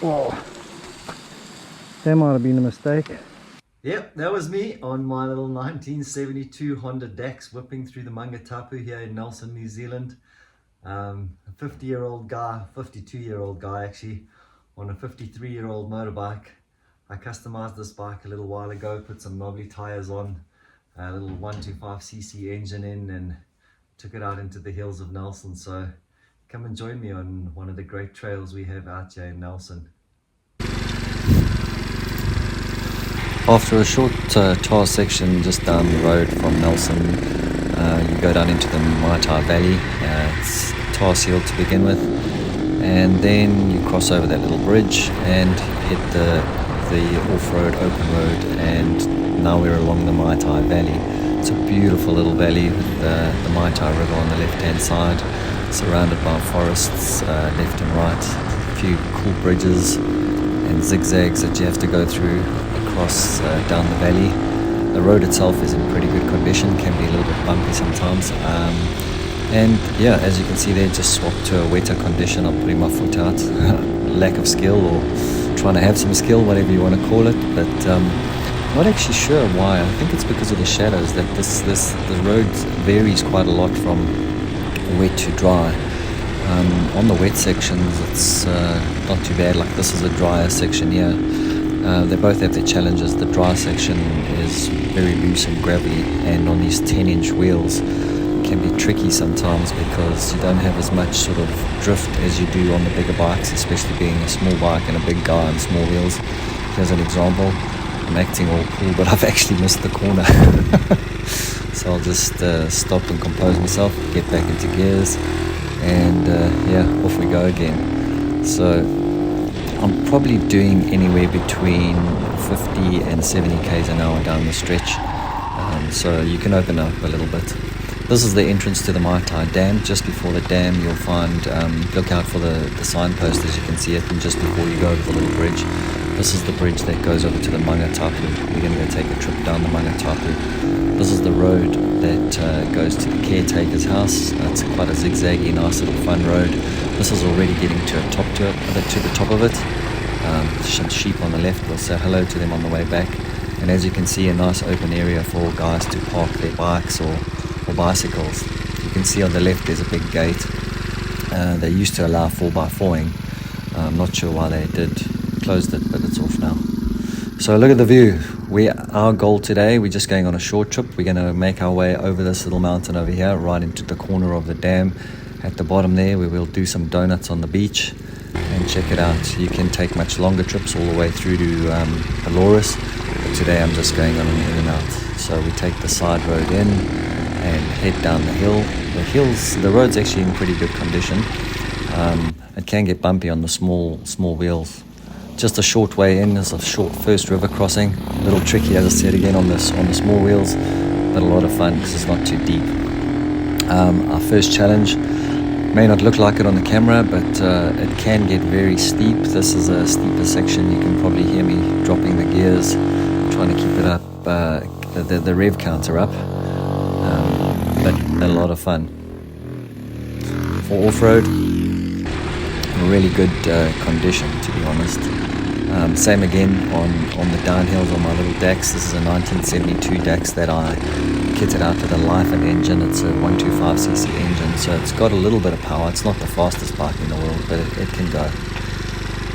Oh, that might have been a mistake. Yep, that was me on my little 1972 Honda DAX whipping through the Maungatapu here in Nelson, New Zealand. A 50-year-old guy, 52-year-old guy actually, on a 53-year-old motorbike. I customized this bike a little while ago, put some knobbly tires on, a little 125cc engine in, and took it out into the hills of Nelson. So come and join me on one of the great trails we have out here in Nelson. After a short tar section just down the road from Nelson, you go down into the Mai Valley. It's tar sealed to begin with, and then you cross over that little bridge and hit the off-road open road, and now we're along the Mai Valley. It's a beautiful little valley with the Mai River on the left-hand side, surrounded by forests left and right, a few cool bridges and zigzags that you have to go through across down the valley. The road itself is in pretty good condition, can be a little bit bumpy sometimes, and yeah, as you can see there, just swapped to a wetter condition. I'm putting my foot out. Lack of skill, or trying to have some skill, whatever you want to call it, but not actually sure why. I think it's because of the shadows that the road varies quite a lot from wet to dry. On the wet sections it's not too bad, like this is a drier section here. They both have their challenges. The dry section is very loose and gravelly, and on these 10-inch wheels it can be tricky sometimes because you don't have as much sort of drift as you do on the bigger bikes, especially being a small bike and a big guy on small wheels. Here's an example. I'm acting all cool, but I've actually missed the corner. So I'll just stop and compose myself, get back into gears, and yeah, off we go again. So I'm probably doing anywhere between 50 and 70 k's an hour down the stretch, so you can open up a little bit. This is the entrance to the Mai Dam. Just before the dam you'll find, look out for the signpost as you can see it, and just before you go over the little bridge, this is the bridge that goes over to the Maungatapu. We're going to go take a trip down the Maungatapu. This is the road that goes to the caretaker's house. It's quite a zigzaggy, nice little fun road. This is already getting to the top of it. Some sheep on the left. We'll say hello to them on the way back. And as you can see, a nice open area for guys to park their bikes or bicycles. You can see on the left there's a big gate. They used to allow 4x4ing. I'm not sure why they did. Closed it, but it's off now. So look at the view. Our goal today, we're just going on a short trip. We're going to make our way over this little mountain over here, right into the corner of the dam. At the bottom there, we will do some donuts on the beach and check it out. You can take much longer trips all the way through to Pelorus, but today I'm just going on an in and out. So we take the side road in and head down the hill. The road's actually in pretty good condition. It can get bumpy on the small wheels. Just a short way in. There's a short first river crossing. A little tricky, as I said again, on the small wheels, but a lot of fun because it's not too deep. Our first challenge may not look like it on the camera, but it can get very steep. This is a steeper section. You can probably hear me dropping the gears, trying to keep it up. The rev counts are up, but a lot of fun. For off-road, really good condition, to be honest. Same again on the downhills on my little DAX. This is a 1972 DAX that I kitted out with a Lifan engine. It's a 125cc engine, so it's got a little bit of power. It's not the fastest bike in the world, but it can go.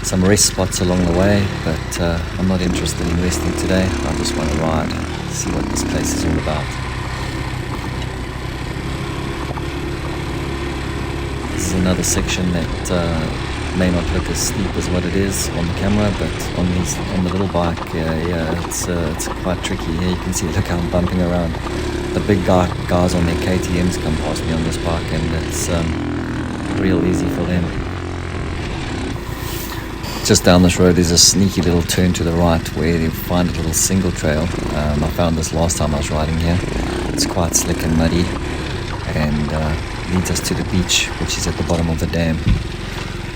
Some rest spots along the way, but I'm not interested in resting today. I just want to ride, see what this place is all about. This is another section that may not look as steep as what it is on the camera, but on the little bike, yeah, it's quite tricky. Here you can see, look how I'm bumping around. The big guys on their KTMs come past me on this bike, and it's real easy for them. Just down this road there's a sneaky little turn to the right where you find a little single trail. I found this last time I was riding here. It's quite slick and muddy, and leads us to the beach, which is at the bottom of the dam.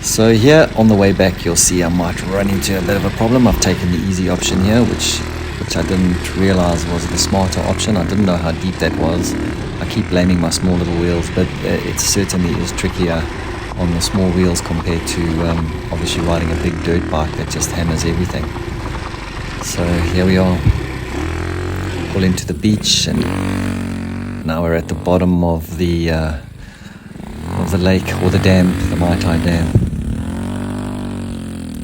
So here on the way back you'll see I might run into a bit of a problem. I've taken the easy option here, which I didn't realize was the smarter option. I didn't know how deep that was. I keep blaming my small little wheels, but it certainly is trickier on the small wheels compared to obviously riding a big dirt bike that just hammers everything. So here we are, all into the beach, and now we're at the bottom of the lake, or the dam, the Mai Dam.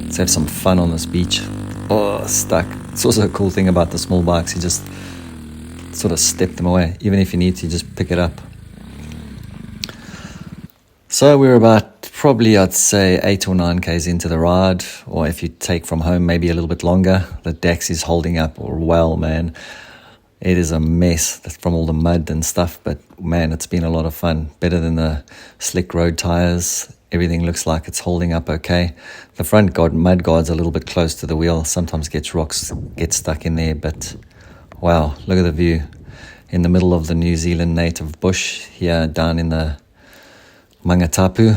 Let's have some fun on this beach. Oh, stuck. It's also a cool thing about the small bikes, you just sort of step them away. Even if you need to, just pick it up. So we're about, probably I'd say 8 or 9 k's into the ride, or if you take from home, maybe a little bit longer. The DAX is holding up well, man. It is a mess from all the mud and stuff, but man, it's been a lot of fun. Better than the slick road tires. Everything looks like it's holding up okay. The front mud guard's a little bit close to the wheel. Sometimes rocks get stuck in there, but wow, look at the view. In the middle of the New Zealand native bush here down in the Maungatapu.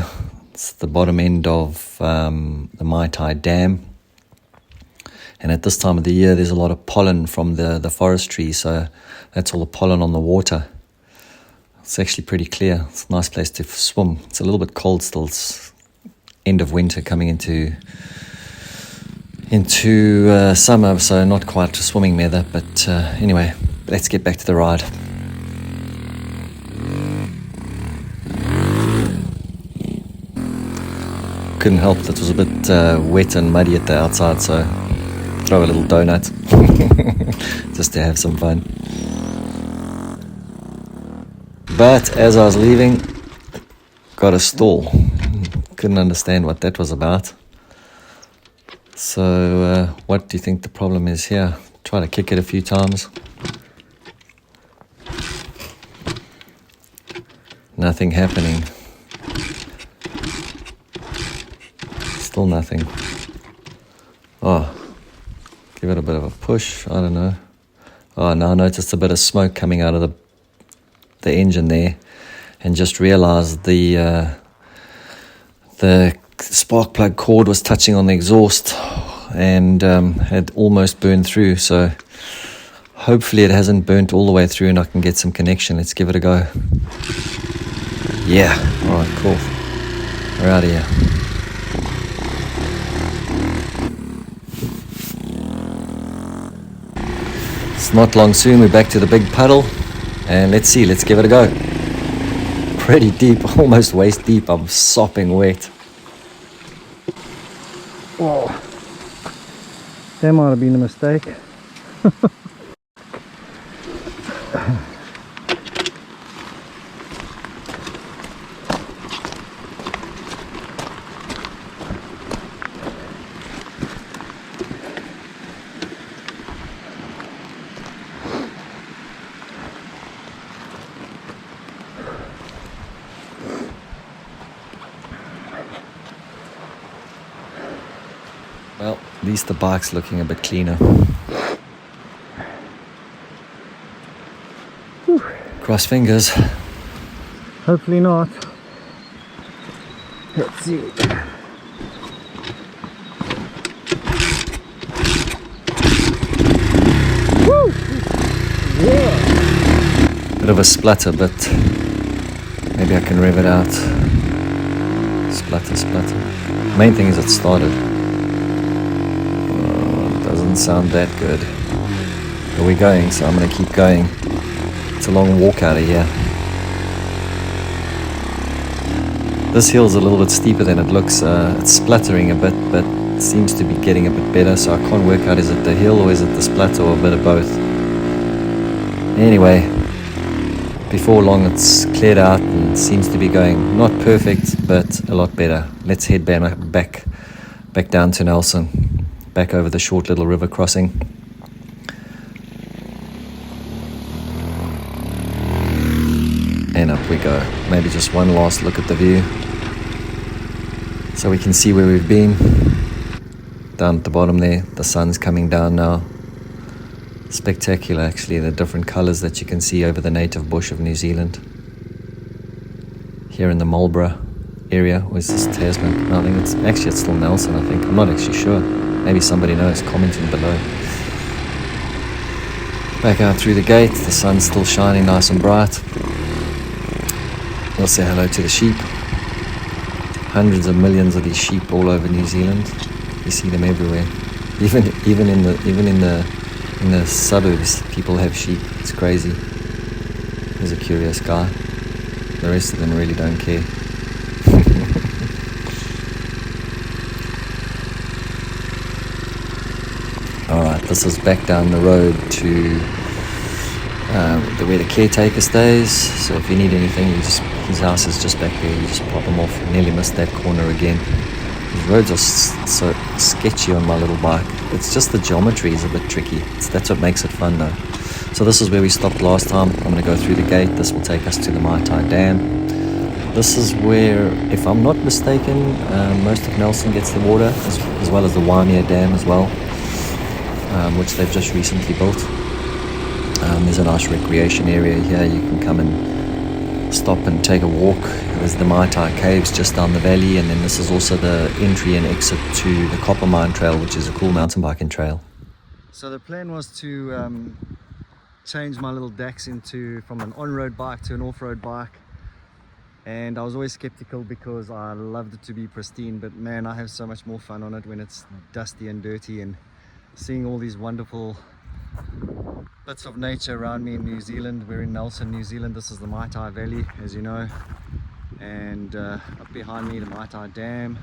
It's the bottom end of the Mai Dam. And at this time of the year, there's a lot of pollen from the forest trees, so that's all the pollen on the water. It's actually pretty clear. It's a nice place to swim. It's a little bit cold still. It's end of winter coming into summer, so not quite swimming weather. But anyway, let's get back to the ride. Couldn't help that it was a bit wet and muddy at the outside, so throw a little donut just to have some fun. But as I was leaving, got a stall. Couldn't understand what that was about. So what do you think the problem is here? Try to kick it a few times. Nothing happening. Still nothing. Oh, give it a bit of a push. I don't know. Oh, now I noticed a bit of smoke coming out of the engine there, and just realized the spark plug cord was touching on the exhaust and had almost burned through. So hopefully it hasn't burnt all the way through and I can get some connection. Let's give it a go. Yeah, all right, cool. We're out of here. It's not long soon, we're back to the big puddle, and let's give it a go. Pretty deep, almost waist deep. I'm sopping wet. Whoa. That might have been a mistake. Well, at least the bike's looking a bit cleaner. Whew. Cross fingers. Hopefully not. Let's see. Woo! Yeah. Bit of a splutter, but maybe I can rev it out. Splutter. Main thing is it started. Doesn't sound that good. But we're going, so I'm going to keep going. It's a long walk out of here. This hill's a little bit steeper than it looks. It's spluttering a bit, but it seems to be getting a bit better, so I can't work out, is it the hill or is it the splutter or a bit of both. Anyway, before long it's cleared out and seems to be going not perfect, but a lot better. Let's head back down to Nelson, back over the short little river crossing. And up we go. Maybe just one last look at the view, so we can see where we've been. Down at the bottom there, the sun's coming down now. Spectacular actually, the different colours that you can see over the native bush of New Zealand. Here in the Marlborough area, or is this Tasman? No, I think it's still Nelson, I think. I'm not actually sure. Maybe somebody knows, commenting below. Back out through the gate, the sun's still shining nice and bright. We'll say hello to the sheep. hundreds of millions of these sheep all over New Zealand. You see them everywhere. Even in the suburbs, people have sheep. It's crazy. He's a curious guy. The rest of them really don't care. Alright, this is back down the road to where the caretaker stays. So if you need anything, his house is just back there. You just pop him off. Nearly missed that corner again. These roads are so sketchy on my little bike. It's just the geometry is a bit tricky. That's what makes it fun though. So this is where we stopped last time. I'm going to go through the gate. This will take us to the Mai Dam. This is where, if I'm not mistaken, most of Nelson gets the water, as well as the Mai Dam as well, which they've just recently built. There's a nice recreation area here. You can come and stop and take a walk. There's the Mai Tai Caves just down the valley, and then this is also the entry and exit to the Copper Mine Trail, which is a cool mountain biking trail. So the plan was to change my little DAX from an on-road bike to an off-road bike, and I was always skeptical because I loved it to be pristine, but man, I have so much more fun on it when it's dusty and dirty, and seeing all these wonderful bits of nature around me in New Zealand. We're in Nelson, New Zealand. This is the Mai Valley, as you know, and up behind me the Mai Dam,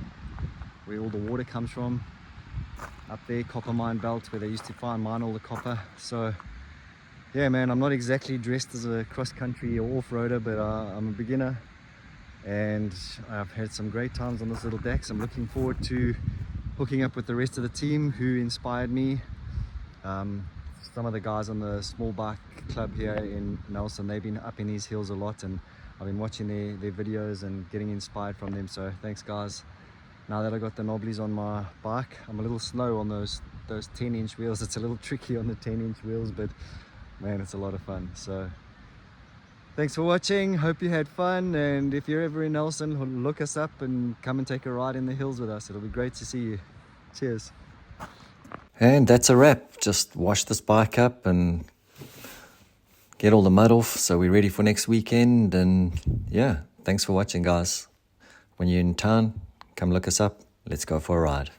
where all the water comes from. Up there, copper mine belt, where they used to mine all the copper. So yeah, man, I'm not exactly dressed as a cross-country or off-roader, but I'm a beginner, and I've had some great times on this little DAX. I'm looking forward to hooking up with the rest of the team who inspired me. Some of the guys on the small bike club here in Nelson, they've been up in these hills a lot, and I've been watching their videos and getting inspired from them. So thanks guys. Now that I got the knobblies on my bike, I'm a little slow on those 10-inch wheels. It's a little tricky on the 10-inch wheels, but man, it's a lot of fun. So thanks for watching. Hope you had fun, and if you're ever in Nelson, look us up and come and take a ride in the hills with us. It'll be great to see you. Cheers. And that's a wrap. Just wash this bike up and get all the mud off so we're ready for next weekend. And yeah, thanks for watching guys. When you're in town, come look us up. Let's go for a ride.